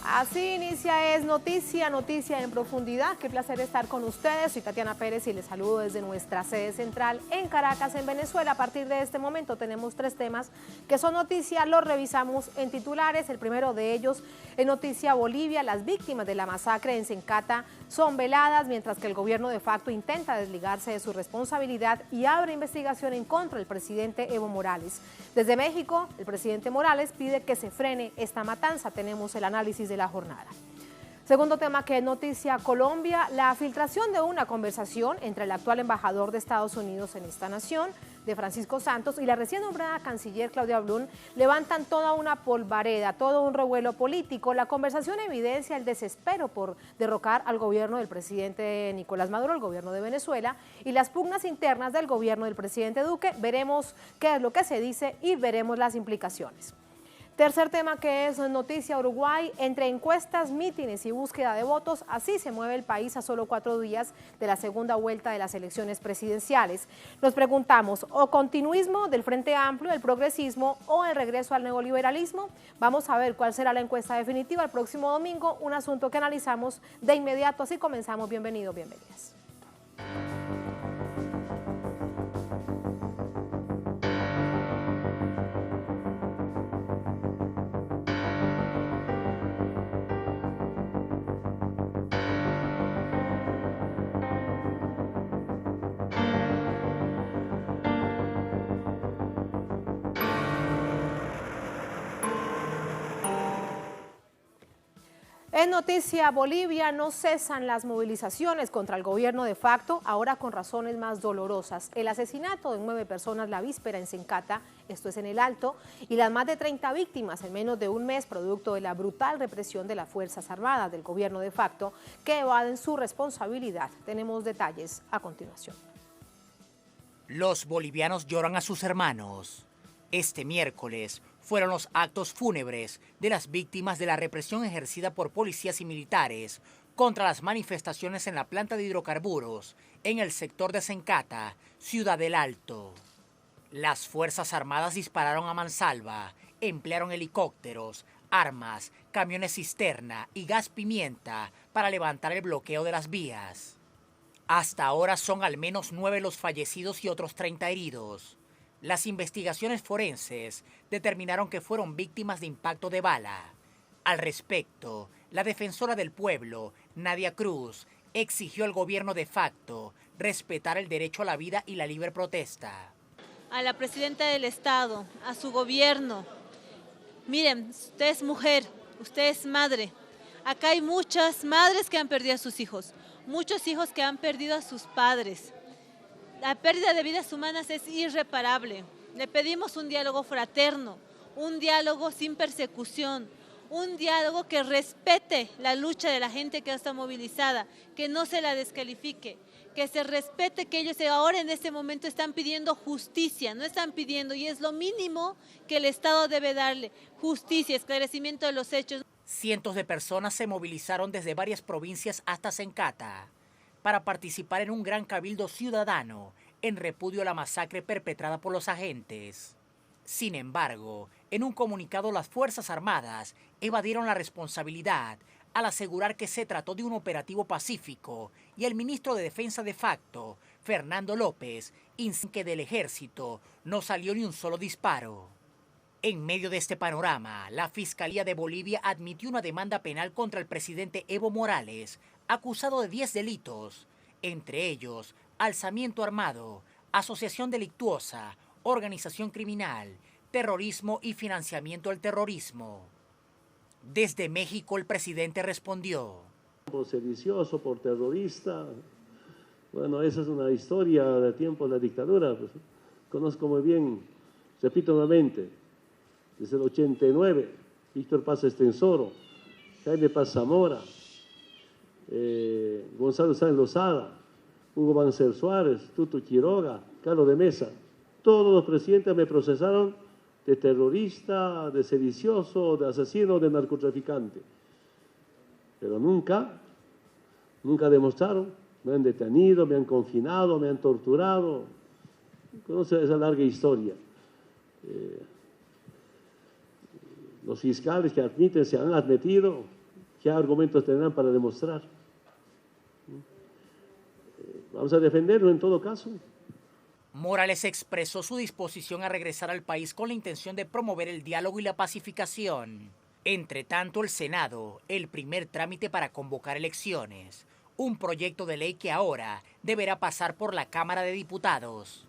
Así inicia Es Noticia, Noticia en Profundidad. Qué placer estar con ustedes. Soy Tatiana Pérez y les saludo desde nuestra sede central en Caracas, en Venezuela. A partir de este momento tenemos tres temas que son noticia, los revisamos en titulares. El primero de ellos es noticia Bolivia. Las víctimas de la masacre en Sencata son veladas, mientras que el gobierno de facto intenta desligarse de su responsabilidad y abre investigación en contra del presidente Evo Morales. Desde México, el presidente Morales pide que se frene esta matanza. Tenemos el análisis de la jornada. Segundo tema que es noticia Colombia, la filtración de una conversación entre el actual embajador de Estados Unidos en esta nación, de Francisco Santos, y la recién nombrada canciller Claudia Blum levantan toda una polvareda, todo un revuelo político. La conversación evidencia el desespero por derrocar al gobierno del presidente Nicolás Maduro, el gobierno de Venezuela, y las pugnas internas del gobierno del presidente Duque. Veremos qué es lo que se dice y veremos las implicaciones. Tercer tema que es noticia Uruguay, entre encuestas, mítines y búsqueda de votos, así se mueve el país a solo 4 días de la segunda vuelta de las elecciones presidenciales. Nos preguntamos, ¿o continuismo del Frente Amplio, el progresismo o el regreso al neoliberalismo? Vamos a ver cuál será la encuesta definitiva el próximo domingo, un asunto que analizamos de inmediato, así comenzamos. Bienvenidos, bienvenidas. En noticia Bolivia, no cesan las movilizaciones contra el gobierno de facto, ahora con razones más dolorosas. El asesinato de 9 personas la víspera en Sencata, esto es en el Alto, y las más de 30 víctimas en menos de un mes, producto de la brutal represión de las Fuerzas Armadas del gobierno de facto, que evaden su responsabilidad. Tenemos detalles a continuación. Los bolivianos lloran a sus hermanos. Este miércoles fueron los actos fúnebres de las víctimas de la represión ejercida por policías y militares contra las manifestaciones en la planta de hidrocarburos en el sector de Sencata, Ciudad del Alto. Las Fuerzas Armadas dispararon a mansalva, emplearon helicópteros, armas, camiones cisterna y gas pimienta para levantar el bloqueo de las vías. Hasta ahora son al menos 9 los fallecidos y otros 30 heridos. Las investigaciones forenses determinaron que fueron víctimas de impacto de bala. Al respecto, la defensora del pueblo, Nadia Cruz, exigió al gobierno de facto respetar el derecho a la vida y la libre protesta. A la presidenta del Estado, a su gobierno, miren, usted es mujer, usted es madre. Acá hay muchas madres que han perdido a sus hijos, muchos hijos que han perdido a sus padres. La pérdida de vidas humanas es irreparable. Le pedimos un diálogo fraterno, un diálogo sin persecución, un diálogo que respete la lucha de la gente que está movilizada, que no se la descalifique, que se respete que ellos ahora en este momento están pidiendo justicia, no están pidiendo, y es lo mínimo que el Estado debe darle, justicia, esclarecimiento de los hechos. Cientos de personas se movilizaron desde varias provincias hasta Sencata para participar en un gran cabildo ciudadano en repudio a la masacre perpetrada por los agentes. Sin embargo, en un comunicado las Fuerzas Armadas evadieron la responsabilidad al asegurar que se trató de un operativo pacífico y el ministro de Defensa de facto, Fernando López, insiste que del ejército no salió ni un solo disparo. En medio de este panorama, la Fiscalía de Bolivia admitió una demanda penal contra el presidente Evo Morales, acusado de 10 delitos, entre ellos alzamiento armado, asociación delictuosa, organización criminal, terrorismo y financiamiento al terrorismo. Desde México el presidente respondió: por sedicioso, por terrorista. Bueno, esa es una historia de tiempo de la dictadura. Pues, conozco muy bien, repito nuevamente, desde el 89, Víctor Paz Estensoro, Jaime Paz Zamora, Gonzalo Sáenz Lozada, Hugo Banzer Suárez, Tuto Quiroga, Carlos de Mesa. Todos los presidentes me procesaron de terrorista, de sedicioso, de asesino, de narcotraficante. Pero nunca demostraron. Me han detenido, me han confinado, me han torturado. Conoce esa larga historia. Los fiscales que admiten se han admitido, ¿Qué argumentos tendrán para demostrar? Vamos a defenderlo en todo caso. Morales expresó su disposición a regresar al país con la intención de promover el diálogo y la pacificación. Entre tanto, el Senado, el primer trámite para convocar elecciones, un proyecto de ley que ahora deberá pasar por la Cámara de Diputados.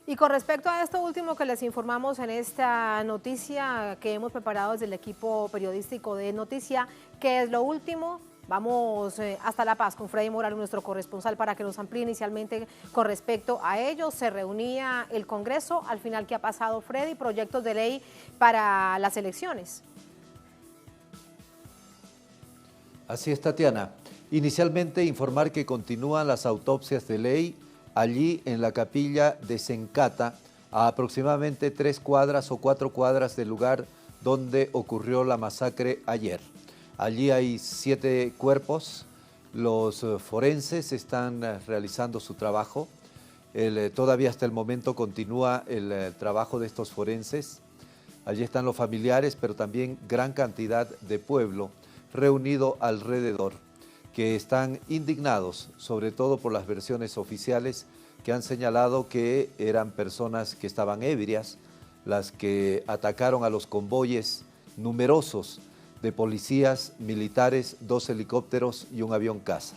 Y con respecto a esto último que les informamos en esta noticia que hemos preparado desde el equipo periodístico de Noticia, ¿qué es lo último? Vamos hasta La Paz con Freddy Morales, nuestro corresponsal, para que nos amplíe inicialmente con respecto a ello. Se reunía el Congreso, al final, ¿qué ha pasado, Freddy? Proyectos de ley para las elecciones. Así es, Tatiana. Inicialmente informar que continúan las autopsias de ley allí en la capilla de Sencata, a aproximadamente 3 cuadras o 4 cuadras del lugar donde ocurrió la masacre ayer. Allí hay 7 cuerpos, los forenses están realizando su trabajo, todavía hasta el momento continúa el trabajo de estos forenses. Allí están los familiares, pero también gran cantidad de pueblo reunido alrededor, que están indignados, sobre todo por las versiones oficiales que han señalado que eran personas que estaban ebrias, las que atacaron a los convoyes numerosos de policías, militares, 2 helicópteros y un avión caza.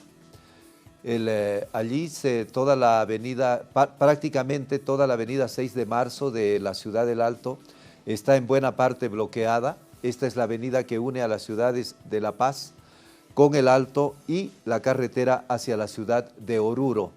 Allí toda la avenida, prácticamente toda la avenida 6 de marzo de la ciudad del Alto está en buena parte bloqueada. Esta es la avenida que une a las ciudades de La Paz con el Alto y la carretera hacia la ciudad de Oruro.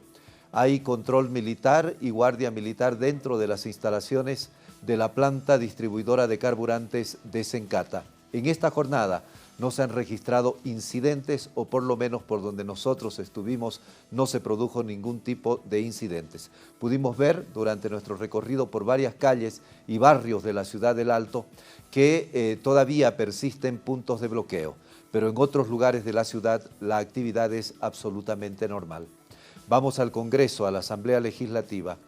Hay control militar y guardia militar dentro de las instalaciones de la planta distribuidora de carburantes de Sencata. En esta jornada no se han registrado incidentes, o por lo menos por donde nosotros estuvimos no se produjo ningún tipo de incidentes. Pudimos ver durante nuestro recorrido por varias calles y barrios de la ciudad del Alto que todavía persisten puntos de bloqueo, pero en otros lugares de la ciudad la actividad es absolutamente normal. Vamos al Congreso, a la Asamblea Legislativa.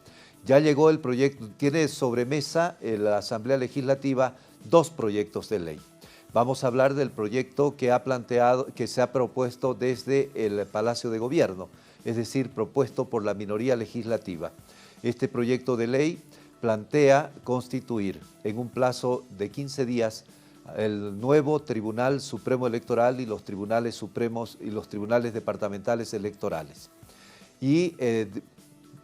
Ya llegó el proyecto, tiene sobre mesa la Asamblea Legislativa 2 proyectos de ley. Vamos a hablar del proyecto que se ha propuesto desde el Palacio de Gobierno, es decir, propuesto por la minoría legislativa. Este proyecto de ley plantea constituir en un plazo de 15 días el nuevo Tribunal Supremo Electoral y los tribunales supremos y los tribunales departamentales electorales. Y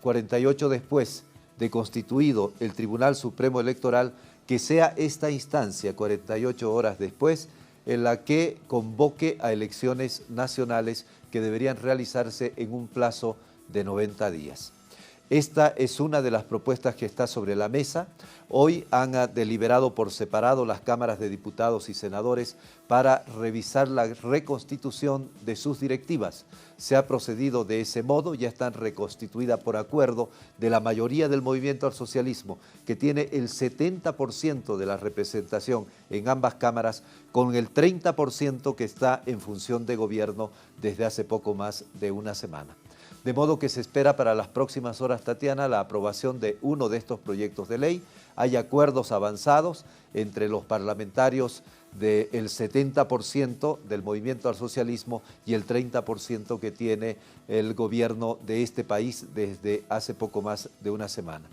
48 después de constituido el Tribunal Supremo Electoral, que sea esta instancia, 48 horas después, en la que convoque a elecciones nacionales que deberían realizarse en un plazo de 90 días. Esta es una de las propuestas que está sobre la mesa. Hoy han deliberado por separado las cámaras de diputados y senadores para revisar la reconstitución de sus directivas. Se ha procedido de ese modo, ya están reconstituidas por acuerdo de la mayoría del movimiento al socialismo, que tiene el 70% de la representación en ambas cámaras, con el 30% que está en función de gobierno desde hace poco más de una semana. De modo que se espera para las próximas horas, Tatiana, la aprobación de uno de estos proyectos de ley. Hay acuerdos avanzados entre los parlamentarios del 70% del movimiento al socialismo y el 30% que tiene el gobierno de este país desde hace poco más de una semana.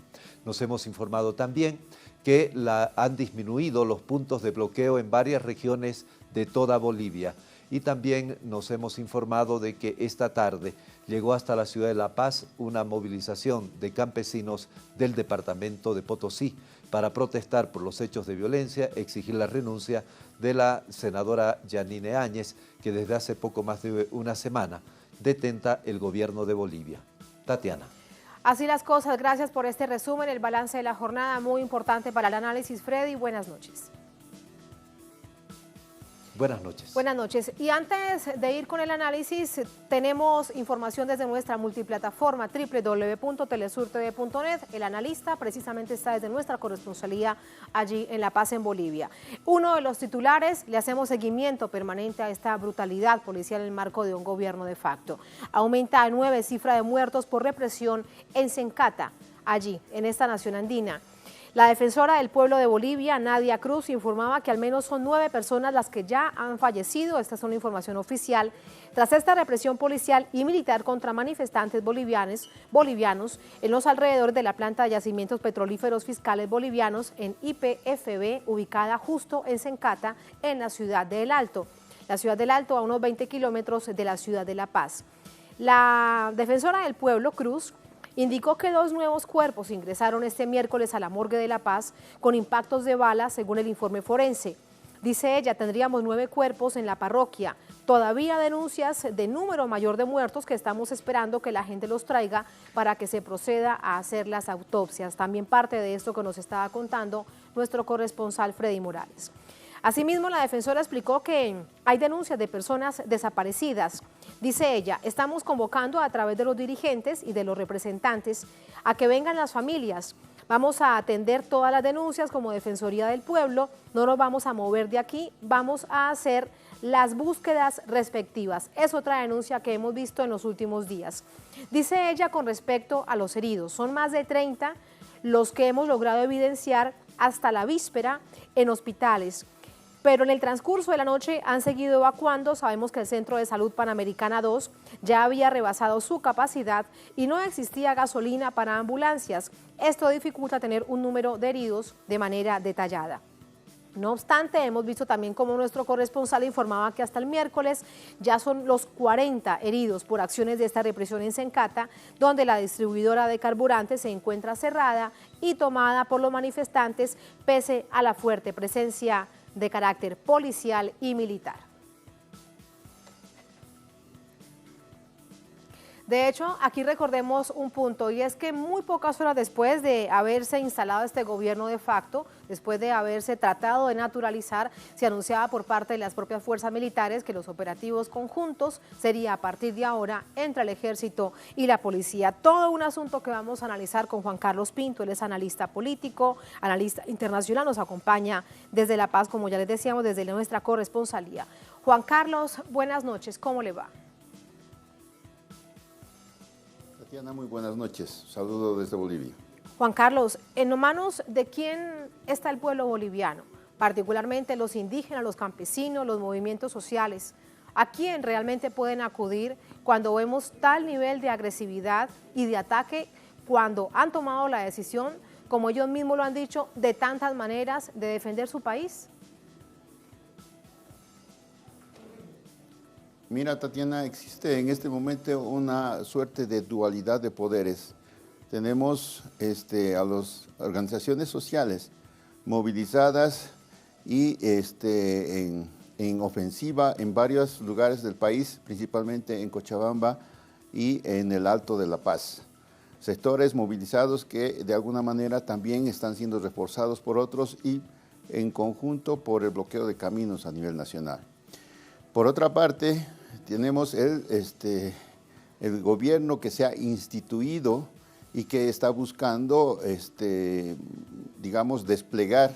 Nos hemos informado también que han disminuido los puntos de bloqueo en varias regiones de toda Bolivia. Y también nos hemos informado de que esta tarde llegó hasta la ciudad de La Paz una movilización de campesinos del departamento de Potosí para protestar por los hechos de violencia, exigir la renuncia de la senadora Yanine Áñez, que desde hace poco más de una semana detenta el gobierno de Bolivia. Tatiana. Así las cosas, gracias por este resumen, el balance de la jornada, muy importante para el análisis, Freddy. Buenas noches. Buenas noches. Buenas noches. Y antes de ir con el análisis, tenemos información desde nuestra multiplataforma www.telesurtv.net. El analista precisamente está desde nuestra corresponsalía allí en La Paz, en Bolivia. Uno de los titulares: le hacemos seguimiento permanente a esta brutalidad policial en el marco de un gobierno de facto. Aumenta a 9 cifra de muertos por represión en Sencata, allí en esta nación andina. La defensora del pueblo de Bolivia, Nadia Cruz, informaba que al menos son 9 personas las que ya han fallecido, esta es una información oficial, tras esta represión policial y militar contra manifestantes bolivianos en los alrededores de la planta de yacimientos petrolíferos fiscales bolivianos en YPFB, ubicada justo en Sencata, en la ciudad de El Alto. La ciudad del Alto, a unos 20 kilómetros de la ciudad de La Paz. La defensora del pueblo, Cruz, indicó que 2 nuevos cuerpos ingresaron este miércoles a la morgue de La Paz con impactos de bala, según el informe forense. Dice ella, tendríamos 9 cuerpos en la parroquia. Todavía denuncias de número mayor de muertos que estamos esperando que la gente los traiga para que se proceda a hacer las autopsias. También parte de esto que nos estaba contando nuestro corresponsal Freddy Morales. Asimismo, la defensora explicó que hay denuncias de personas desaparecidas. Dice ella, estamos convocando a través de los dirigentes y de los representantes a que vengan las familias. Vamos a atender todas las denuncias como Defensoría del Pueblo, no nos vamos a mover de aquí, vamos a hacer las búsquedas respectivas. Es otra denuncia que hemos visto en los últimos días. Dice ella con respecto a los heridos, son más de 30 los que hemos logrado evidenciar hasta la víspera en hospitales. Pero en el transcurso de la noche han seguido evacuando. Sabemos que el Centro de Salud Panamericana 2 ya había rebasado su capacidad y no existía gasolina para ambulancias. Esto dificulta tener un número de heridos de manera detallada. No obstante, hemos visto también como nuestro corresponsal informaba que hasta el miércoles ya son los 40 heridos por acciones de esta represión en Sencata, donde la distribuidora de carburante se encuentra cerrada y tomada por los manifestantes pese a la fuerte presencia de carácter policial y militar. De hecho, aquí recordemos un punto, y es que muy pocas horas después de haberse instalado este gobierno de facto, después de haberse tratado de naturalizar, se anunciaba por parte de las propias fuerzas militares que los operativos conjuntos sería a partir de ahora entre el ejército y la policía. Todo un asunto que vamos a analizar con Juan Carlos Pinto, él es analista político, analista internacional, nos acompaña desde La Paz, como ya les decíamos, desde nuestra corresponsalía. Juan Carlos, buenas noches, ¿cómo le va? Tatiana, muy buenas noches. Saludo desde Bolivia. Juan Carlos, ¿en manos de quién está el pueblo boliviano? Particularmente los indígenas, los campesinos, los movimientos sociales. ¿A quién realmente pueden acudir cuando vemos tal nivel de agresividad y de ataque cuando han tomado la decisión, como ellos mismos lo han dicho, de tantas maneras de defender su país? Mira, Tatiana, existe en este momento una suerte de dualidad de poderes. Tenemos a las organizaciones sociales movilizadas y en ofensiva en varios lugares del país, principalmente en Cochabamba y en el Alto de La Paz. Sectores movilizados que de alguna manera también están siendo reforzados por otros y en conjunto por el bloqueo de caminos a nivel nacional. Por otra parte, tenemos el gobierno que se ha instituido y que está buscando, digamos, desplegar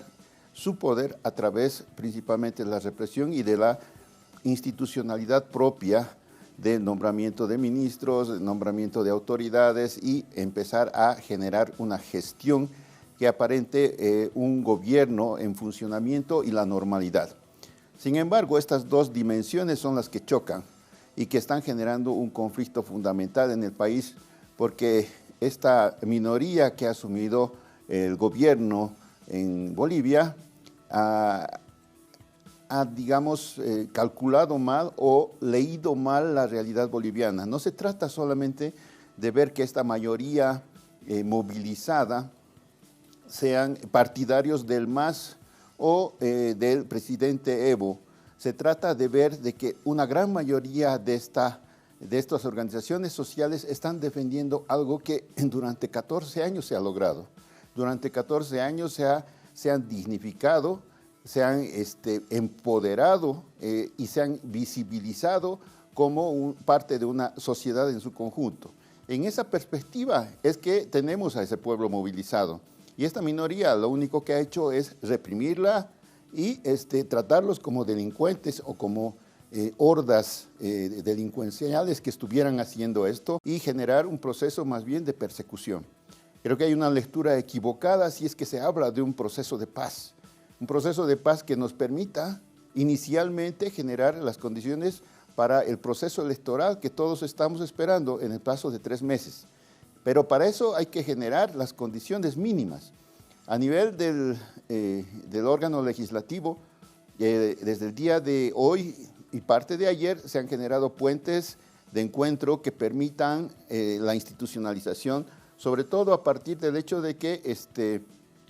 su poder a través principalmente de la represión y de la institucionalidad propia del nombramiento de ministros, del nombramiento de autoridades y empezar a generar una gestión que aparente un gobierno en funcionamiento y la normalidad. Sin embargo, estas dos dimensiones son las que chocan y que están generando un conflicto fundamental en el país porque esta minoría que ha asumido el gobierno en Bolivia ha digamos, calculado mal o leído mal la realidad boliviana. No se trata solamente de ver que esta mayoría movilizada sean partidarios del MAS o del presidente Evo. Se trata de ver de que una gran mayoría de estas organizaciones sociales están defendiendo algo que durante 14 años se ha logrado. Durante 14 años se han dignificado, se han empoderado y se han visibilizado como parte de una sociedad en su conjunto. En esa perspectiva es que tenemos a ese pueblo movilizado. Y esta minoría lo único que ha hecho es reprimirla y tratarlos como delincuentes o como hordas delincuenciales que estuvieran haciendo esto y generar un proceso más bien de persecución. Creo que hay una lectura equivocada si es que se habla de un proceso de paz que nos permita inicialmente generar las condiciones para el proceso electoral que todos estamos esperando en el plazo de 3 meses. Pero para eso hay que generar las condiciones mínimas. A nivel del órgano legislativo, desde el día de hoy y parte de ayer se han generado puentes de encuentro que permitan la institucionalización, sobre todo a partir del hecho de que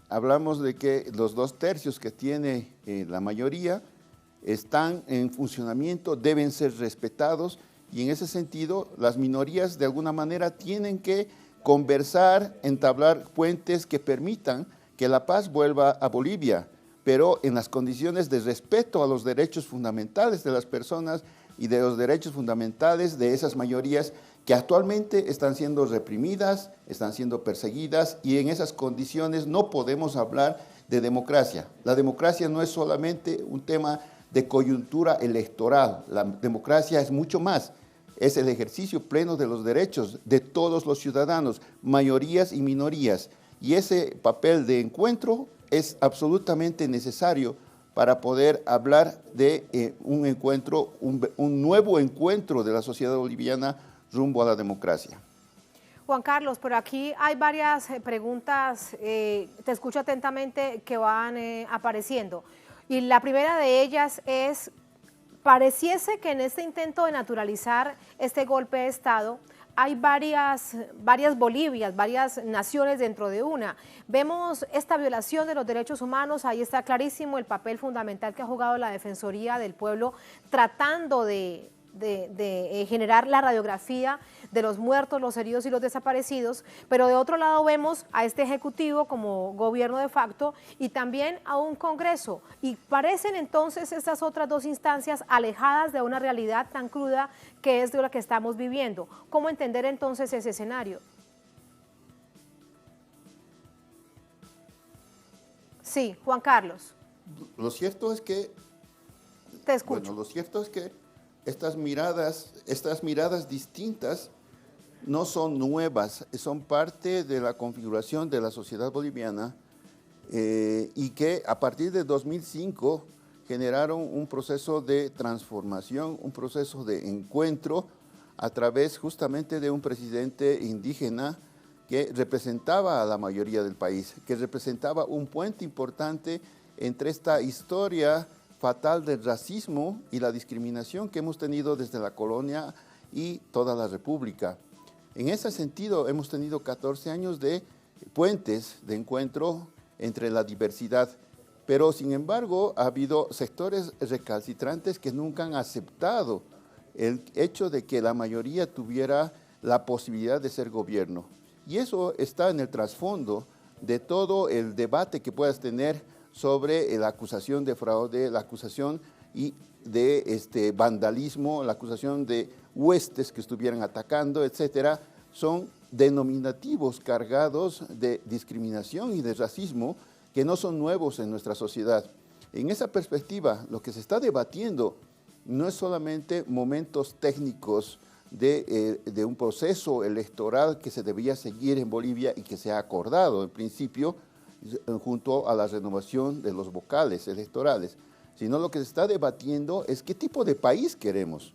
hablamos de que los 2/3 que tiene la mayoría están en funcionamiento, deben ser respetados, y en ese sentido las minorías de alguna manera tienen que conversar, entablar puentes que permitan que la paz vuelva a Bolivia, pero en las condiciones de respeto a los derechos fundamentales de las personas y de los derechos fundamentales de esas mayorías que actualmente están siendo reprimidas, están siendo perseguidas, y en esas condiciones no podemos hablar de democracia. La democracia no es solamente un tema de coyuntura electoral, la democracia es mucho más, es el ejercicio pleno de los derechos de todos los ciudadanos, mayorías y minorías, y ese papel de encuentro es absolutamente necesario para poder hablar de un encuentro, un nuevo encuentro de la sociedad boliviana rumbo a la democracia. Juan Carlos, pero aquí hay varias preguntas, te escucho atentamente, que van apareciendo. Y la primera de ellas es, pareciese que en este intento de naturalizar este golpe de Estado hay varias Bolivias, varias naciones dentro de una. Vemos esta violación de los derechos humanos, ahí está clarísimo el papel fundamental que ha jugado la Defensoría del Pueblo tratando de generar la radiografía de los muertos, los heridos y los desaparecidos, pero de otro lado vemos a este Ejecutivo como gobierno de facto y también a un Congreso, y parecen entonces estas otras dos instancias alejadas de una realidad tan cruda que es de la que estamos viviendo. ¿Cómo entender entonces ese escenario? Sí, Juan Carlos. Lo cierto es que... Te escucho. Bueno, lo cierto es que estas miradas distintas no son nuevas, son parte de la configuración de la sociedad boliviana y que a partir de 2005 generaron un proceso de transformación, un proceso de encuentro a través justamente de un presidente indígena que representaba a la mayoría del país, que representaba un puente importante entre esta historia fatal del racismo y la discriminación que hemos tenido desde la colonia y toda la república. En ese sentido hemos tenido 14 años de puentes de encuentro entre la diversidad, pero sin embargo ha habido sectores recalcitrantes que nunca han aceptado el hecho de que la mayoría tuviera la posibilidad de ser gobierno. Y eso está en el trasfondo de todo el debate que puedas tener sobre la acusación de fraude, la acusación y de vandalismo, la acusación de huestes que estuvieran atacando, etcétera, son denominativos cargados de discriminación y de racismo que no son nuevos en nuestra sociedad. En esa perspectiva, lo que se está debatiendo no es solamente momentos técnicos de un proceso electoral que se debía seguir en Bolivia y que se ha acordado en principio, junto a la renovación de los vocales electorales, sino lo que se está debatiendo es qué tipo de país queremos.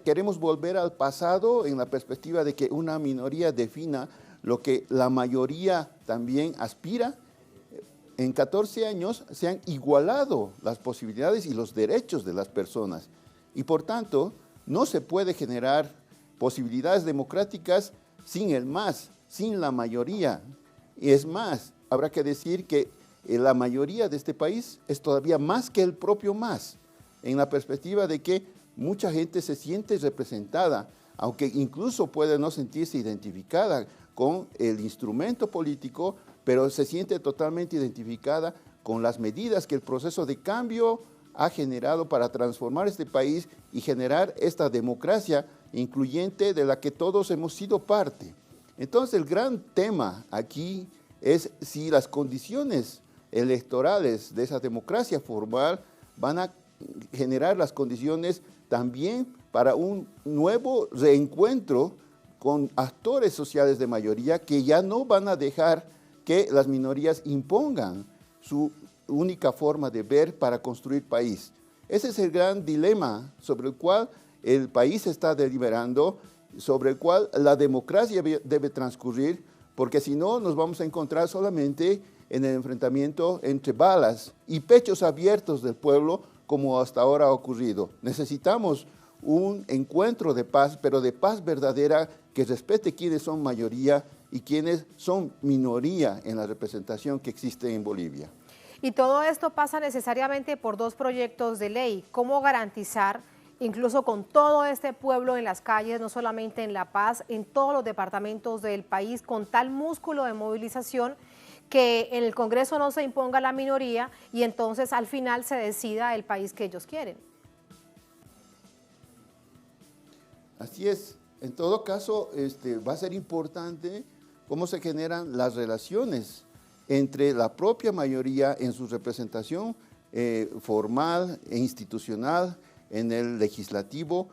¿Queremos volver al pasado en la perspectiva de que una minoría defina lo que la mayoría también aspira? En 14 años se han igualado las posibilidades y los derechos de las personas y por tanto no se puede generar posibilidades democráticas sin el MAS, sin la mayoría. Y es más, habrá que decir que la mayoría de este país es todavía más que el propio MAS, en la perspectiva de que mucha gente se siente representada, aunque incluso puede no sentirse identificada con el instrumento político, pero se siente totalmente identificada con las medidas que el proceso de cambio ha generado para transformar este país y generar esta democracia incluyente de la que todos hemos sido parte. Entonces el gran tema aquí es si las condiciones electorales de esa democracia formal van a generar las condiciones también para un nuevo reencuentro con actores sociales de mayoría que ya no van a dejar que las minorías impongan su única forma de ver para construir país. Ese es el gran dilema sobre el cual el país está deliberando, sobre el cual la democracia debe transcurrir, porque si no nos vamos a encontrar solamente en el enfrentamiento entre balas y pechos abiertos del pueblo, como hasta ahora ha ocurrido. Necesitamos un encuentro de paz, pero de paz verdadera que respete quiénes son mayoría y quiénes son minoría en la representación que existe en Bolivia. Y todo esto pasa necesariamente por dos proyectos de ley. ¿Cómo garantizar, incluso con todo este pueblo en las calles, no solamente en La Paz, en todos los departamentos del país, con tal músculo de movilización, que en el Congreso no se imponga la minoría y entonces al final se decida el país que ellos quieren? Así es. En todo caso, va a ser importante cómo se generan las relaciones entre la propia mayoría en su representación formal e institucional en el legislativo,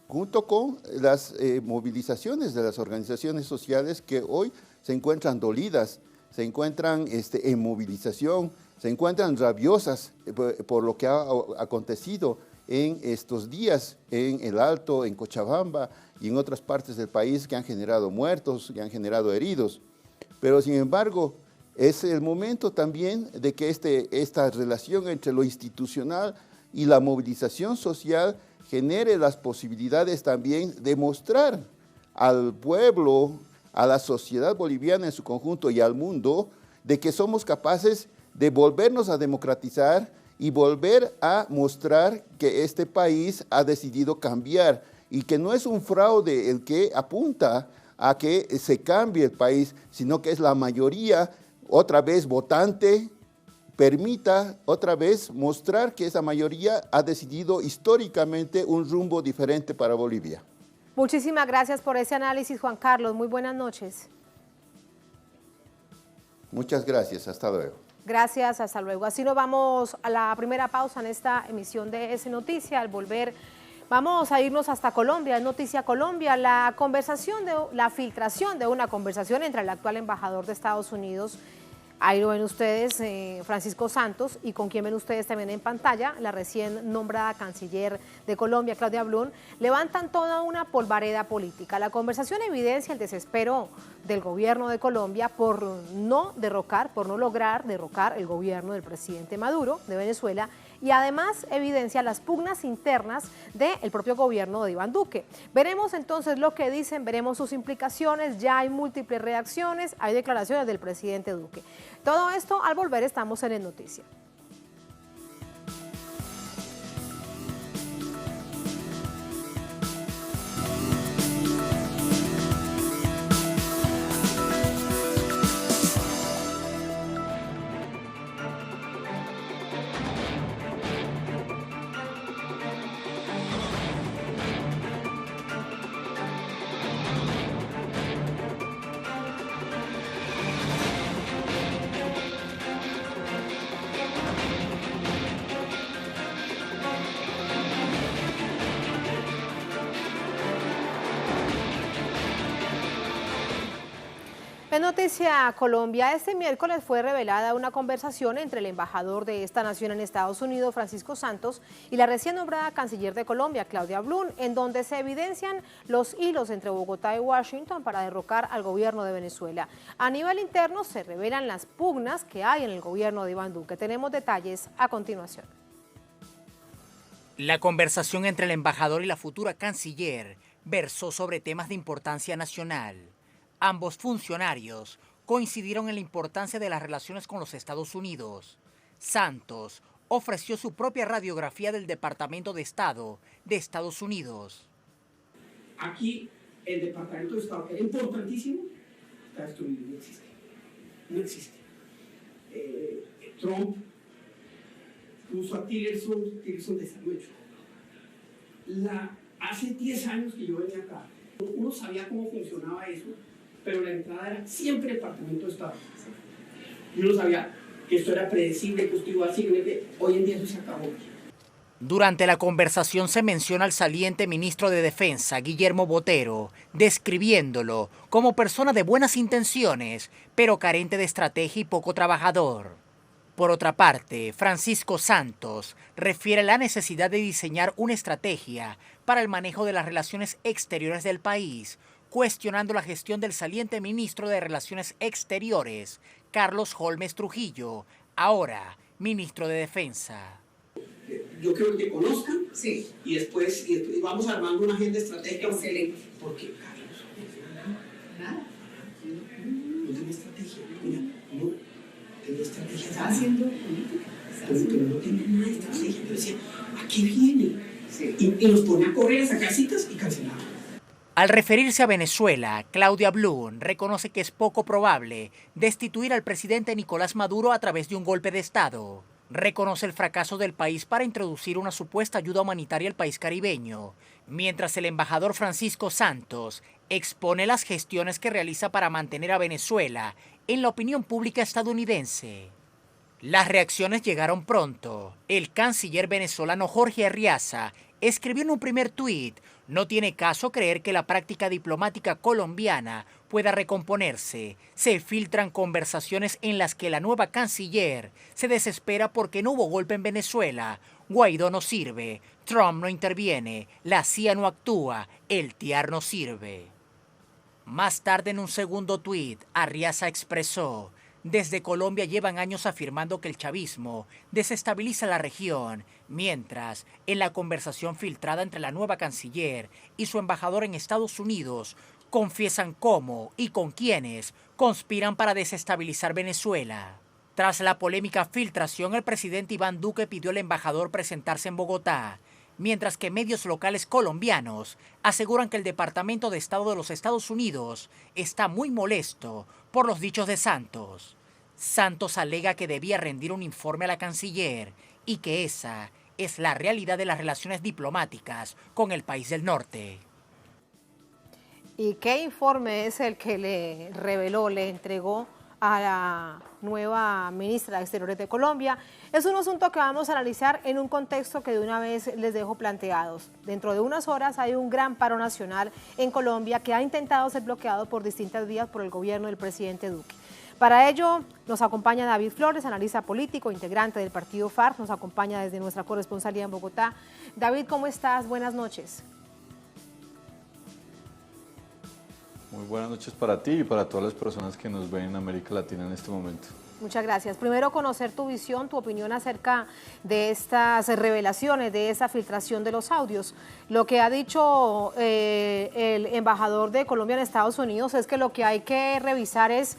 junto con las movilizaciones de las organizaciones sociales que hoy se encuentran dolidas, se encuentran en movilización, se encuentran rabiosas por lo que ha acontecido en estos días en el Alto, en Cochabamba y en otras partes del país que han generado muertos, que han generado heridos. Pero sin embargo, es el momento también de que esta relación entre lo institucional y la movilización social genere las posibilidades también de mostrar al pueblo, a la sociedad boliviana en su conjunto y al mundo, de que somos capaces de volvernos a democratizar y volver a mostrar que este país ha decidido cambiar y que no es un fraude el que apunta a que se cambie el país, sino que es la mayoría, otra vez votante, permita otra vez mostrar que esa mayoría ha decidido históricamente un rumbo diferente para Bolivia. Muchísimas gracias por ese análisis, Juan Carlos. Muy buenas noches. Muchas gracias. Hasta luego. Gracias, hasta luego. Así nos vamos a la primera pausa en esta emisión de S Noticia. Al volver vamos a irnos hasta Colombia, es Noticia Colombia, la filtración de una conversación entre el actual embajador de Estados Unidos, ahí lo ven ustedes, Francisco Santos, y con quien ven ustedes también en pantalla, la recién nombrada canciller de Colombia, Claudia Blum, levantan toda una polvareda política. La conversación evidencia el desespero del gobierno de Colombia por no lograr derrocar el gobierno del presidente Maduro de Venezuela, y además evidencia las pugnas internas del propio gobierno de Iván Duque. Veremos entonces lo que dicen, veremos sus implicaciones, ya hay múltiples reacciones, hay declaraciones del presidente Duque. Todo esto al volver estamos en el Noticia. En Noticia Colombia, este miércoles fue revelada una conversación entre el embajador de esta nación en Estados Unidos, Francisco Santos, y la recién nombrada canciller de Colombia, Claudia Blum, en donde se evidencian los hilos entre Bogotá y Washington para derrocar al gobierno de Venezuela. A nivel interno se revelan las pugnas que hay en el gobierno de Iván Duque. Tenemos detalles a continuación. La conversación entre el embajador y la futura canciller versó sobre temas de importancia nacional. Ambos funcionarios coincidieron en la importancia de las relaciones con los Estados Unidos. Santos ofreció su propia radiografía del Departamento de Estado de Estados Unidos. Aquí el Departamento de Estado, que era importantísimo, está destruido, no existe. No existe. Trump puso a Tillerson desalucho. Hace 10 años que yo venía acá, uno sabía cómo funcionaba eso, pero la entrada era siempre el Departamento de Estado. Y uno sabía que esto era predecible, que esto iba así, que hoy en día eso se acabó. Durante la conversación se menciona al saliente ministro de Defensa, Guillermo Botero, describiéndolo como persona de buenas intenciones, pero carente de estrategia y poco trabajador. Por otra parte, Francisco Santos refiere la necesidad de diseñar una estrategia para el manejo de las relaciones exteriores del país, cuestionando la gestión del saliente ministro de Relaciones Exteriores, Carlos Holmes Trujillo, ahora ministro de Defensa. Yo creo que conozcan, Sí. y después vamos armando una agenda estratégica. Excelente. Porque Carlos Nada. no tiene estrategia. Mira, no tiene estrategia. Está haciendo política. Pero no tiene nada de estrategia. Yo decía, ¿a qué viene? Sí. Y nos pone a correr, a sacar citas y cancelamos. Al referirse a Venezuela, Claudia Blum reconoce que es poco probable destituir al presidente Nicolás Maduro a través de un golpe de Estado. Reconoce el fracaso del país para introducir una supuesta ayuda humanitaria al país caribeño, mientras el embajador Francisco Santos expone las gestiones que realiza para mantener a Venezuela en la opinión pública estadounidense. Las reacciones llegaron pronto. El canciller venezolano Jorge Arriaza escribió en un primer tuit: no tiene caso creer que la práctica diplomática colombiana pueda recomponerse. Se filtran conversaciones en las que la nueva canciller se desespera porque no hubo golpe en Venezuela. Guaidó no sirve, Trump no interviene, la CIA no actúa, el TIAR no sirve. Más tarde, en un segundo tuit, Arriaza expresó: desde Colombia llevan años afirmando que el chavismo desestabiliza la región, mientras, en la conversación filtrada entre la nueva canciller y su embajador en Estados Unidos, confiesan cómo y con quiénes conspiran para desestabilizar Venezuela. Tras la polémica filtración, el presidente Iván Duque pidió al embajador presentarse en Bogotá, mientras que medios locales colombianos aseguran que el Departamento de Estado de los Estados Unidos está muy molesto por los dichos de Santos. Santos alega que debía rendir un informe a la canciller y que esa es la realidad de las relaciones diplomáticas con el país del norte. ¿Y qué informe es el que le reveló, le entregó a la nueva ministra de Exteriores de Colombia? Es un asunto que vamos a analizar en un contexto que de una vez les dejo planteados. Dentro de unas horas hay un gran paro nacional en Colombia que ha intentado ser bloqueado por distintas vías por el gobierno del presidente Duque. Para ello nos acompaña David Flores, analista político, integrante del partido FARC, nos acompaña desde nuestra corresponsalía en Bogotá. David, ¿cómo estás? Buenas noches. Muy buenas noches para ti y para todas las personas que nos ven en América Latina en este momento. Muchas gracias. Primero, conocer tu visión, tu opinión acerca de estas revelaciones, de esa filtración de los audios. Lo que ha dicho el embajador de Colombia en Estados Unidos es que lo que hay que revisar es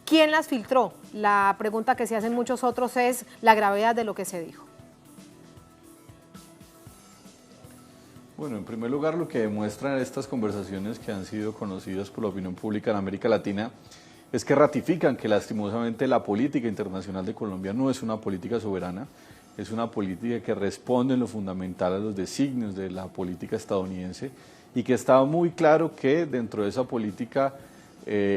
quién las filtró. La pregunta que se hacen muchos otros es la gravedad de lo que se dijo. Bueno, en primer lugar, lo que demuestran estas conversaciones que han sido conocidas por la opinión pública en América Latina es que ratifican que lastimosamente la política internacional de Colombia no es una política soberana, es una política que responde en lo fundamental a los designios de la política estadounidense y que estaba muy claro que dentro de esa política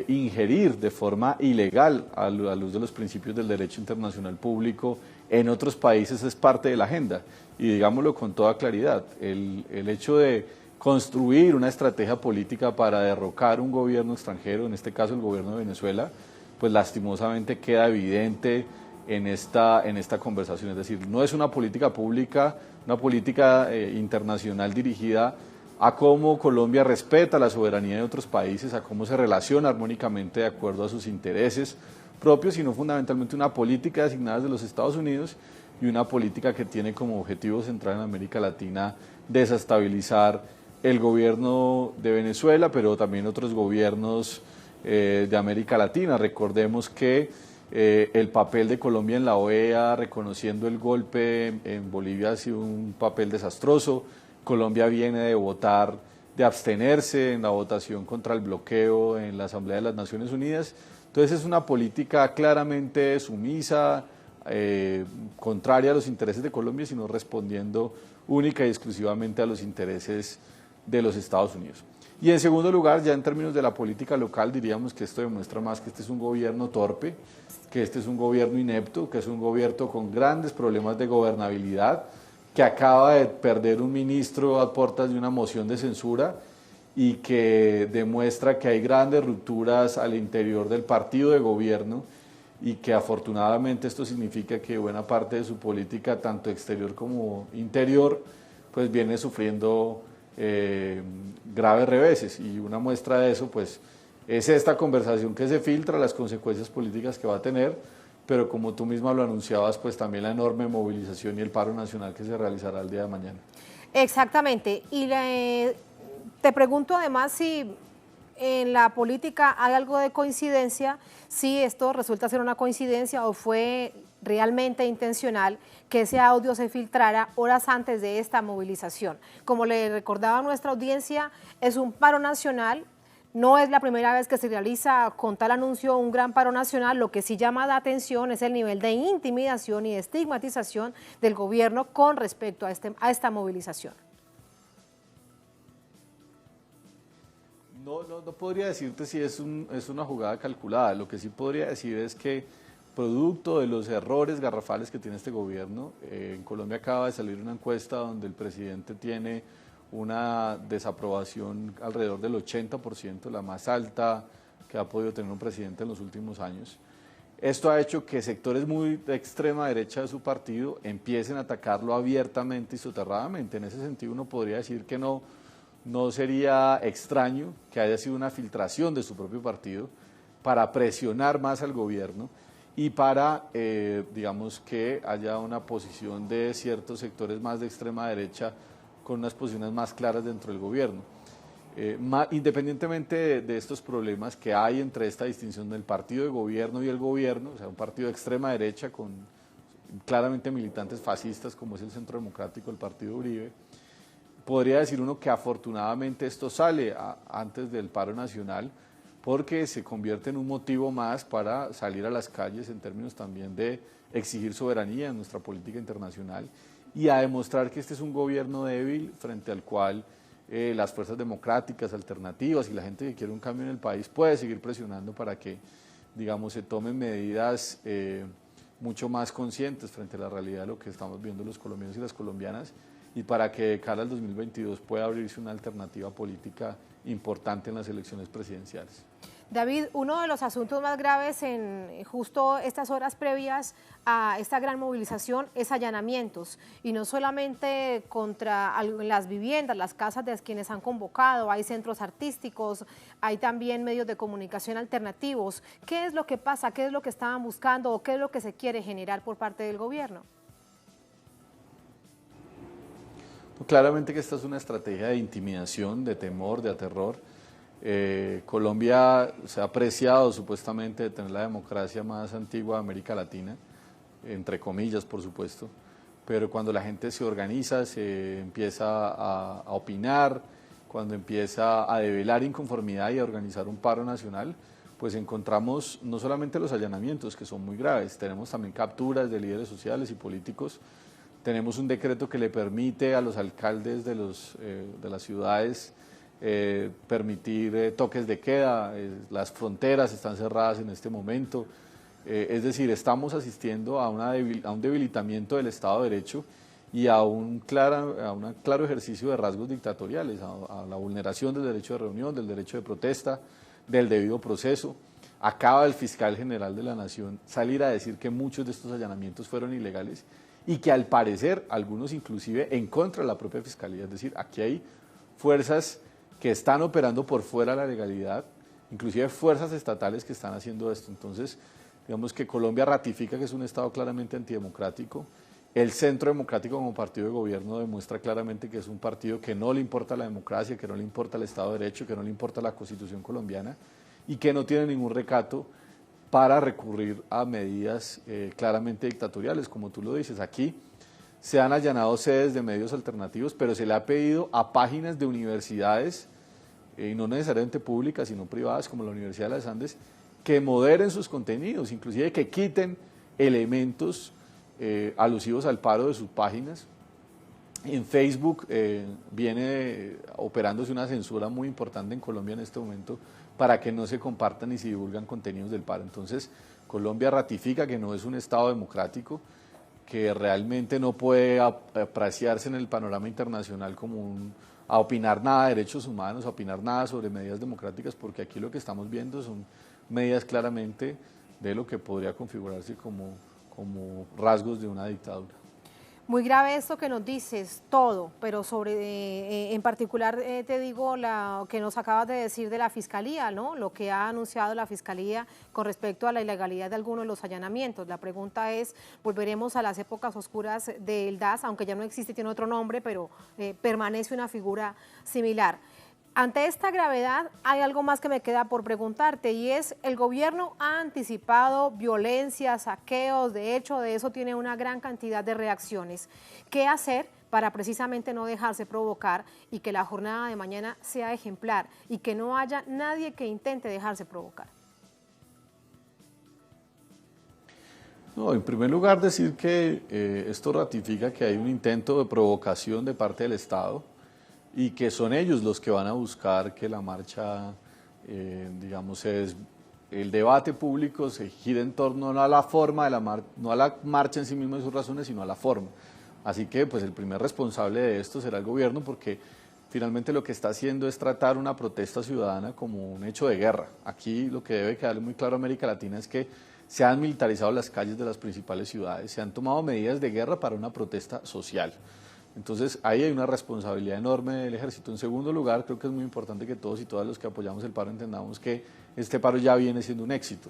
ingerir de forma ilegal a luz de los principios del derecho internacional público en otros países es parte de la agenda. Y digámoslo con toda claridad, el hecho de construir una estrategia política para derrocar un gobierno extranjero, en este caso el gobierno de Venezuela, pues lastimosamente queda evidente en esta conversación. Es decir, no es una política pública, una política internacional dirigida a cómo Colombia respeta la soberanía de otros países, a cómo se relaciona armónicamente de acuerdo a sus intereses propios, sino fundamentalmente una política designada de los Estados Unidos y una política que tiene como objetivo central en América Latina desestabilizar el gobierno de Venezuela, pero también otros gobiernos de América Latina. Recordemos que el papel de Colombia en la OEA, reconociendo el golpe en Bolivia, ha sido un papel desastroso. Colombia viene de abstenerse en la votación contra el bloqueo en la Asamblea de las Naciones Unidas. Entonces es una política claramente sumisa, contraria a los intereses de Colombia, sino respondiendo única y exclusivamente a los intereses de los Estados Unidos. Y en segundo lugar, ya en términos de la política local, diríamos que esto demuestra más que este es un gobierno torpe, que este es un gobierno inepto, que es un gobierno con grandes problemas de gobernabilidad, que acaba de perder un ministro a puertas de una moción de censura y que demuestra que hay grandes rupturas al interior del partido de gobierno y que afortunadamente esto significa que buena parte de su política, tanto exterior como interior, pues viene sufriendo graves reveses, y una muestra de eso pues es esta conversación que se filtra, las consecuencias políticas que va a tener, pero como tú misma lo anunciabas, pues también la enorme movilización y el paro nacional que se realizará el día de mañana. Exactamente, y te pregunto además si en la política hay algo de coincidencia, si esto resulta ser una coincidencia o fue realmente intencional que ese audio se filtrara horas antes de esta movilización. Como le recordaba a nuestra audiencia, es un paro nacional, no es la primera vez que se realiza con tal anuncio un gran paro nacional. Lo que sí llama la atención es el nivel de intimidación y de estigmatización del gobierno con respecto a esta movilización. No podría decirte si es una jugada calculada. Lo que sí podría decir es que, producto de los errores garrafales que tiene este gobierno, en Colombia acaba de salir una encuesta donde el presidente tiene una desaprobación alrededor del 80%, la más alta que ha podido tener un presidente en los últimos años. Esto ha hecho que sectores muy de extrema derecha de su partido empiecen a atacarlo abiertamente y soterradamente. En ese sentido, uno podría decir que no sería extraño que haya sido una filtración de su propio partido para presionar más al gobierno y para, digamos, que haya una posición de ciertos sectores más de extrema derecha con unas posiciones más claras dentro del gobierno. Independientemente de estos problemas que hay entre esta distinción del partido de gobierno y el gobierno, o sea, un partido de extrema derecha con claramente militantes fascistas como es el Centro Democrático, el partido Uribe, podría decir uno que afortunadamente esto sale antes del paro nacional, porque se convierte en un motivo más para salir a las calles en términos también de exigir soberanía en nuestra política internacional y a demostrar que este es un gobierno débil frente al cual las fuerzas democráticas, alternativas y la gente que quiere un cambio en el país puede seguir presionando para que, digamos, se tomen medidas mucho más conscientes frente a la realidad de lo que estamos viendo los colombianos y las colombianas, y para que de cara al 2022 pueda abrirse una alternativa política importante en las elecciones presidenciales. David, uno de los asuntos más graves en justo estas horas previas a esta gran movilización es allanamientos, y no solamente contra las viviendas, las casas de quienes han convocado, hay centros artísticos, hay también medios de comunicación alternativos. ¿Qué es lo que pasa? ¿Qué es lo que estaban buscando o qué es lo que se quiere generar por parte del gobierno? Claramente que esta es una estrategia de intimidación, de temor, de aterror. Colombia se ha apreciado supuestamente de tener la democracia más antigua de América Latina, entre comillas por supuesto, pero cuando la gente se organiza, se empieza a opinar, cuando empieza a develar inconformidad y a organizar un paro nacional, pues encontramos no solamente los allanamientos, que son muy graves, tenemos también capturas de líderes sociales y políticos. Tenemos un decreto que le permite a los alcaldes de las ciudades permitir toques de queda, las fronteras están cerradas en este momento, es decir, estamos asistiendo a un debilitamiento del Estado de Derecho y a un claro ejercicio de rasgos dictatoriales, a la vulneración del derecho de reunión, del derecho de protesta, del debido proceso. Acaba el fiscal general de la Nación salir a decir que muchos de estos allanamientos fueron ilegales y que al parecer algunos inclusive en contra de la propia Fiscalía, es decir, aquí hay fuerzas que están operando por fuera de la legalidad, inclusive fuerzas estatales que están haciendo esto. Entonces, digamos que Colombia ratifica que es un Estado claramente antidemocrático, el Centro Democrático como partido de gobierno demuestra claramente que es un partido que no le importa la democracia, que no le importa el Estado de Derecho, que no le importa la Constitución colombiana y que no tiene ningún recato para recurrir a medidas claramente dictatoriales, como tú lo dices. Aquí se han allanado sedes de medios alternativos, pero se le ha pedido a páginas de universidades, y no necesariamente públicas, sino privadas, como la Universidad de los Andes, que moderen sus contenidos, inclusive que quiten elementos alusivos al paro de sus páginas. En Facebook viene operándose una censura muy importante en Colombia en este momento para que no se compartan ni se divulgan contenidos del paro. Entonces, Colombia ratifica que no es un Estado democrático, que realmente no puede apreciarse en el panorama internacional como a opinar nada de derechos humanos, a opinar nada sobre medidas democráticas, porque aquí lo que estamos viendo son medidas claramente de lo que podría configurarse como rasgos de una dictadura. Muy grave esto que nos dices, todo, pero en particular te digo lo que nos acabas de decir de la Fiscalía, ¿no? Lo que ha anunciado la Fiscalía con respecto a la ilegalidad de algunos de los allanamientos. La pregunta es, volveremos a las épocas oscuras del DAS, aunque ya no existe, tiene otro nombre, pero permanece una figura similar. Ante esta gravedad hay algo más que me queda por preguntarte y es, el gobierno ha anticipado violencia, saqueos, de hecho de eso tiene una gran cantidad de reacciones. ¿Qué hacer para precisamente no dejarse provocar y que la jornada de mañana sea ejemplar y que no haya nadie que intente dejarse provocar? No, en primer lugar decir que esto ratifica que hay un intento de provocación de parte del Estado y que son ellos los que van a buscar que la marcha, digamos, el debate público se gire en torno no a la forma de no a la marcha en sí misma y sus razones, sino a la forma. Así que pues el primer responsable de esto será el gobierno, porque finalmente lo que está haciendo es tratar una protesta ciudadana como un hecho de guerra. Aquí lo que debe quedarle muy claro a América Latina es que se han militarizado las calles de las principales ciudades, se han tomado medidas de guerra para una protesta social. Entonces, ahí hay una responsabilidad enorme del ejército. En segundo lugar, creo que es muy importante que todos y todas los que apoyamos el paro entendamos que este paro ya viene siendo un éxito.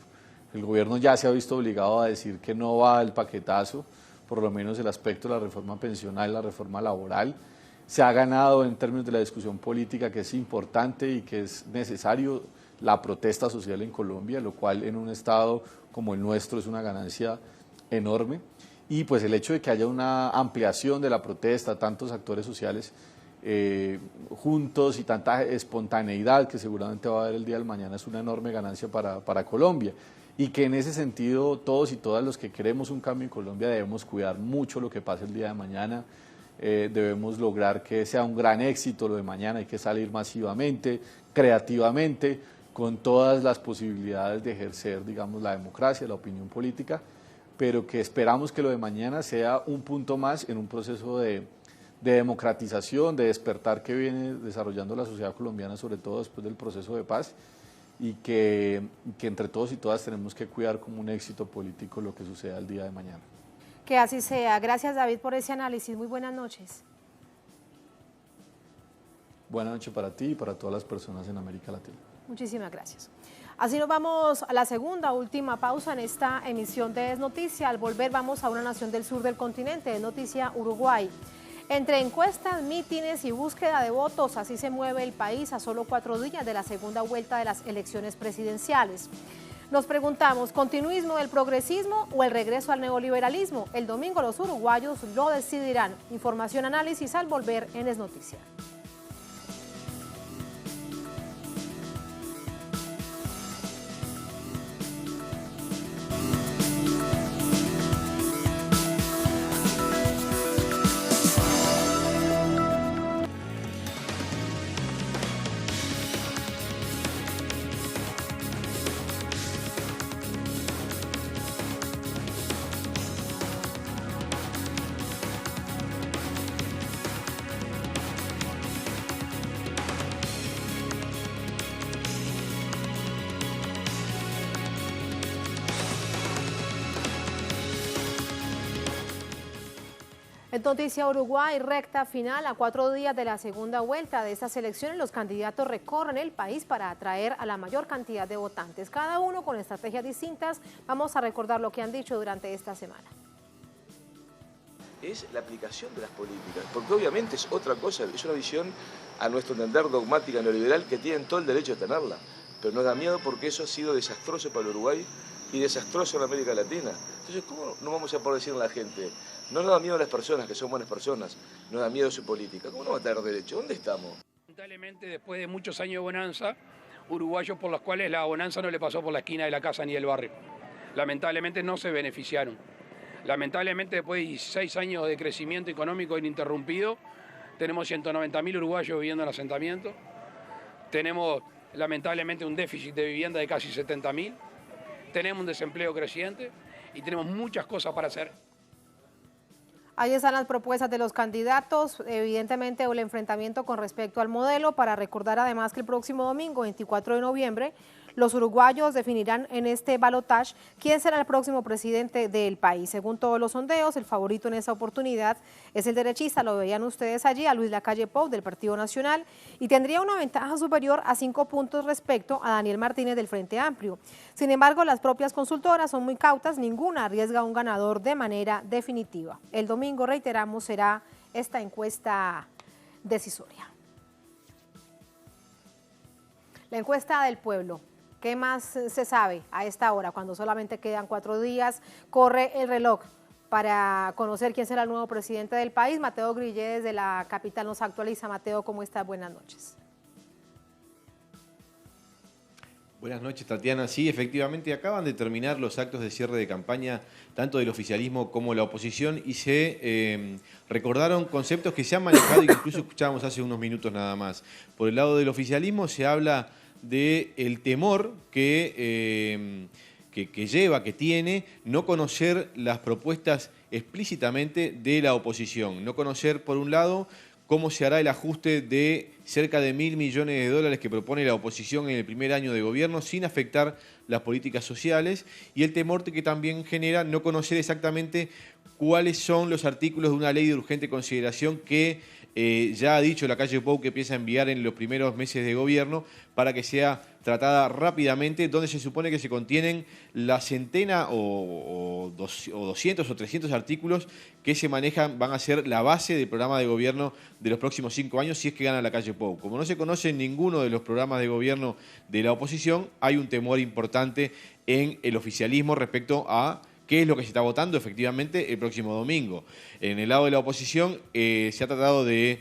El gobierno ya se ha visto obligado a decir que no va al paquetazo, por lo menos el aspecto de la reforma pensional, la reforma laboral. Se ha ganado en términos de la discusión política, que es importante y que es necesario la protesta social en Colombia, lo cual en un estado como el nuestro es una ganancia enorme. Y pues el hecho de que haya una ampliación de la protesta, tantos actores sociales juntos y tanta espontaneidad que seguramente va a haber el día del mañana es una enorme ganancia para Colombia. Y que en ese sentido todos y todas los que queremos un cambio en Colombia debemos cuidar mucho lo que pase el día de mañana, debemos lograr que sea un gran éxito lo de mañana, hay que salir masivamente, creativamente, con todas las posibilidades de ejercer, digamos, la democracia, la opinión política, pero que esperamos que lo de mañana sea un punto más en un proceso de democratización, de despertar que viene desarrollando la sociedad colombiana, sobre todo después del proceso de paz, y que entre todos y todas tenemos que cuidar como un éxito político lo que suceda el día de mañana. Que así sea. Gracias, David, por ese análisis. Muy buenas noches. Buenas noches para ti y para todas las personas en América Latina. Muchísimas gracias. Así nos vamos a la segunda, última pausa en esta emisión de Es Noticia. Al volver vamos a una nación del sur del continente, Es Noticia Uruguay. Entre encuestas, mítines y búsqueda de votos, así se mueve el país a solo 4 días de la segunda vuelta de las elecciones presidenciales. Nos preguntamos, ¿continuismo del progresismo o el regreso al neoliberalismo? El domingo los uruguayos lo decidirán. Información, análisis al volver en Es Noticia. En Noticia Uruguay, recta final a 4 días de la segunda vuelta de estas elecciones, los candidatos recorren el país para atraer a la mayor cantidad de votantes, cada uno con estrategias distintas. Vamos a recordar lo que han dicho durante esta semana. Es la aplicación de las políticas, porque obviamente es otra cosa, es una visión, a nuestro entender, dogmática neoliberal, que tienen todo el derecho de tenerla, pero nos da miedo porque eso ha sido desastroso para el Uruguay y desastroso en América Latina. Entonces, ¿cómo no vamos a poder decirle a la gente? No nos da miedo a las personas, que son buenas personas, nos da miedo su política. ¿Cómo no va a tener derecho? ¿Dónde estamos? Lamentablemente, después de muchos años de bonanza, uruguayos por los cuales la bonanza no le pasó por la esquina de la casa ni del barrio. Lamentablemente no se beneficiaron. Lamentablemente, después de 16 años de crecimiento económico ininterrumpido, tenemos 190.000 uruguayos viviendo en asentamientos. Tenemos, lamentablemente, un déficit de vivienda de casi 70.000. Tenemos un desempleo creciente y tenemos muchas cosas para hacer. Ahí están las propuestas de los candidatos, evidentemente el enfrentamiento con respecto al modelo, para recordar además que el próximo domingo, 24 de noviembre, los uruguayos definirán en este balotaje quién será el próximo presidente del país. Según todos los sondeos, el favorito en esta oportunidad es el derechista, lo veían ustedes allí, a Luis Lacalle Pou del Partido Nacional, y tendría una ventaja superior a 5 puntos respecto a Daniel Martínez del Frente Amplio. Sin embargo, las propias consultoras son muy cautas, ninguna arriesga a un ganador de manera definitiva. El domingo, reiteramos, será esta encuesta decisoria. La encuesta del pueblo. ¿Qué más se sabe a esta hora, cuando solamente quedan 4 días? Corre el reloj para conocer quién será el nuevo presidente del país. Mateo Grillé desde la capital nos actualiza. Mateo, ¿cómo estás? Buenas noches. Buenas noches, Tatiana. Sí, efectivamente acaban de terminar los actos de cierre de campaña tanto del oficialismo como la oposición y se recordaron conceptos que se han manejado y que incluso escuchábamos hace unos minutos nada más. Por el lado del oficialismo se habla del temor que tiene no conocer las propuestas explícitamente de la oposición. No conocer, por un lado, cómo se hará el ajuste de cerca de $1.000 millones que propone la oposición en el primer año de gobierno sin afectar las políticas sociales, y el temor que también genera no conocer exactamente cuáles son los artículos de una ley de urgente consideración que ya ha dicho Lacalle Pou que piensa enviar en los primeros meses de gobierno para que sea tratada rápidamente, donde se supone que se contienen la centena o 200 o 300 artículos que se manejan, van a ser la base del programa de gobierno de los próximos 5 años si es que gana Lacalle Pou. Como no se conoce ninguno de los programas de gobierno de la oposición, hay un temor importante en el oficialismo respecto a qué es lo que se está votando efectivamente el próximo domingo. En el lado de la oposición se ha tratado de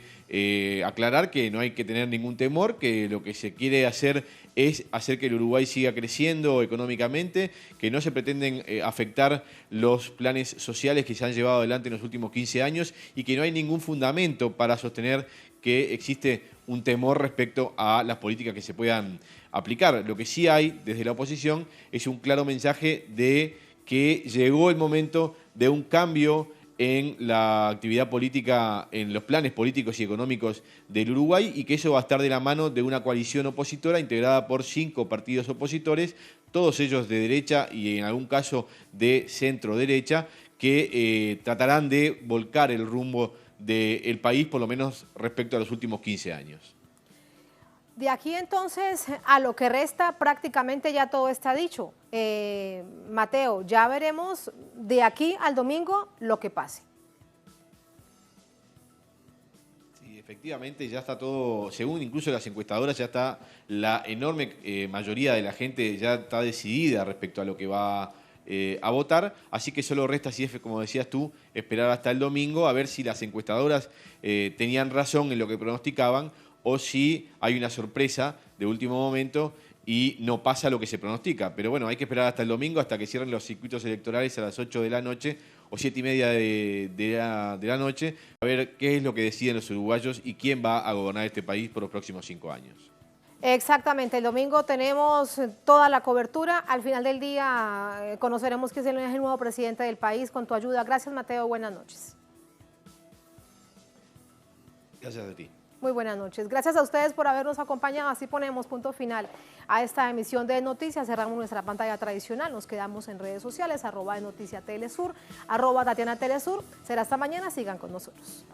aclarar que no hay que tener ningún temor, que lo que se quiere hacer es hacer que el Uruguay siga creciendo económicamente, que no se pretenden afectar los planes sociales que se han llevado adelante en los últimos 15 años y que no hay ningún fundamento para sostener que existe un temor respecto a las políticas que se puedan aplicar. Lo que sí hay desde la oposición es un claro mensaje de que llegó el momento de un cambio en la actividad política, en los planes políticos y económicos del Uruguay, y que eso va a estar de la mano de una coalición opositora integrada por 5 partidos opositores, todos ellos de derecha y en algún caso de centro-derecha, que tratarán de volcar el rumbo del país, por lo menos respecto a los últimos 15 años. De aquí entonces a lo que resta prácticamente ya todo está dicho. Mateo, ya veremos de aquí al domingo lo que pase. Sí, efectivamente ya está todo, según incluso las encuestadoras, ya está la enorme mayoría de la gente ya está decidida respecto a lo que va a votar, así que solo resta, si es como decías tú, esperar hasta el domingo a ver si las encuestadoras tenían razón en lo que pronosticaban o si hay una sorpresa de último momento y no pasa lo que se pronostica. Pero bueno, hay que esperar hasta el domingo, hasta que cierren los circuitos electorales a las 8 de la noche o 7:30 de la noche, a ver qué es lo que deciden los uruguayos y quién va a gobernar este país por los próximos 5 años. Exactamente, el domingo tenemos toda la cobertura. Al final del día conoceremos quién es el nuevo presidente del país con tu ayuda. Gracias, Mateo, buenas noches. Gracias a ti. Muy buenas noches. Gracias a ustedes por habernos acompañado. Así ponemos punto final a esta emisión de Noticias. Cerramos nuestra pantalla tradicional. Nos quedamos en redes sociales, @noticiatelesur, @TatianaTelesur. Será hasta mañana. Sigan con nosotros.